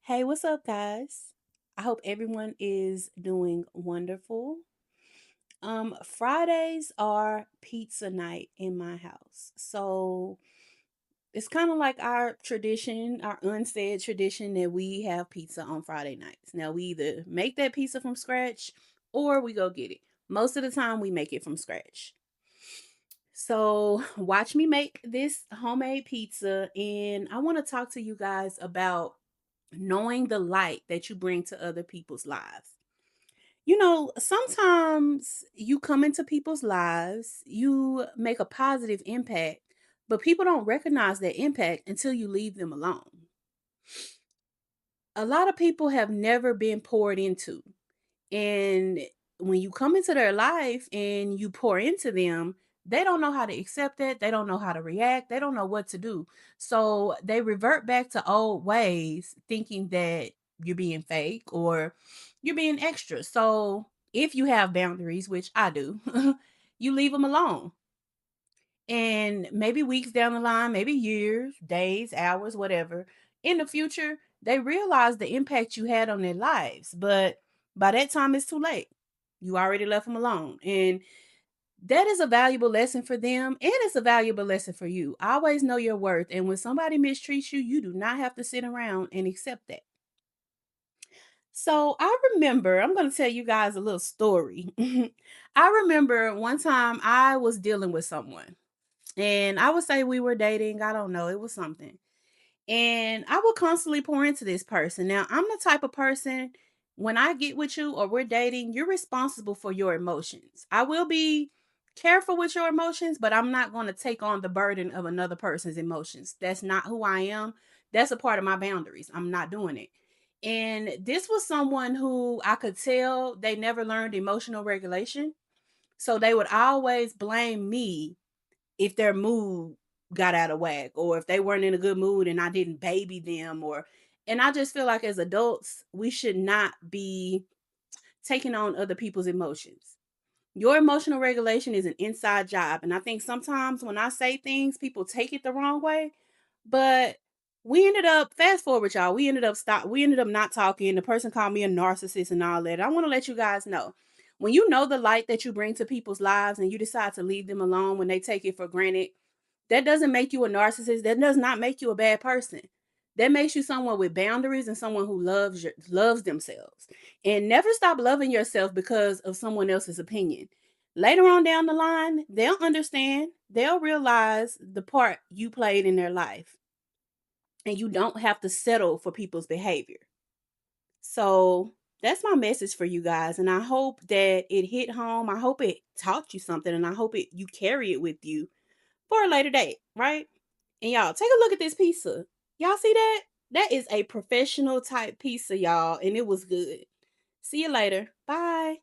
Hey, what's up, guys? I hope everyone is doing wonderful. Fridays are pizza night in my house. So it's kind of like our tradition, our unsaid tradition that we have pizza on Friday nights. Now, we either make that pizza from scratch or we go get it. Most of the time, we make it from scratch. So, watch me make this homemade pizza, and I want to talk to you guys about knowing the light that you bring to other people's lives. Sometimes you come into people's lives, you make a positive impact, but people don't recognize that impact until you leave them alone. A lot of people have never been poured into. And when you come into their life and you pour into them, they don't know how to accept it. They don't know how to react. They don't know what to do. So they revert back to old ways, thinking that you're being fake or you're being extra. So if you have boundaries, which I do, you leave them alone. And maybe weeks down the line, maybe years, days, hours, whatever, in the future, they realize the impact you had on their lives. But by that time, it's too late. You already left them alone. And that is a valuable lesson for them. And it's a valuable lesson for you. Always know your worth. And when somebody mistreats you, you do not have to sit around and accept that. So I remember, I'm going to tell you guys a little story. I remember one time I was dealing with someone. And I would say we were dating. I don't know. It was something. And I will constantly pour into this person. Now, I'm the type of person, when I get with you or we're dating, you're responsible for your emotions. I will be careful with your emotions, but I'm not going to take on the burden of another person's emotions. That's not who I am. That's a part of my boundaries. I'm not doing it. And this was someone who I could tell they never learned emotional regulation. So they would always blame me if their mood got out of whack or if they weren't in a good mood and I didn't baby them, or and I just feel like as adults, we should not be taking on other people's emotions. Your emotional regulation is an inside job. And I think sometimes when I say things, people take it the wrong way. But we ended up, fast forward, y'all, we ended up not talking. The person called me a narcissist and all that. I want to let you guys know. When you know the light that you bring to people's lives and you decide to leave them alone when they take it for granted, that doesn't make you a narcissist. That does not make you a bad person. That makes you someone with boundaries and someone who loves themselves. And never stop loving yourself because of someone else's opinion. Later on down the line, they'll understand, they'll realize the part you played in their life. And you don't have to settle for people's behavior. So that's my message for you guys. And I hope that it hit home. I hope it taught you something. And I hope you carry it with you for a later date, right? And y'all, take a look at this pizza. Y'all see that? That is a professional type pizza, y'all. And it was good. See you later. Bye.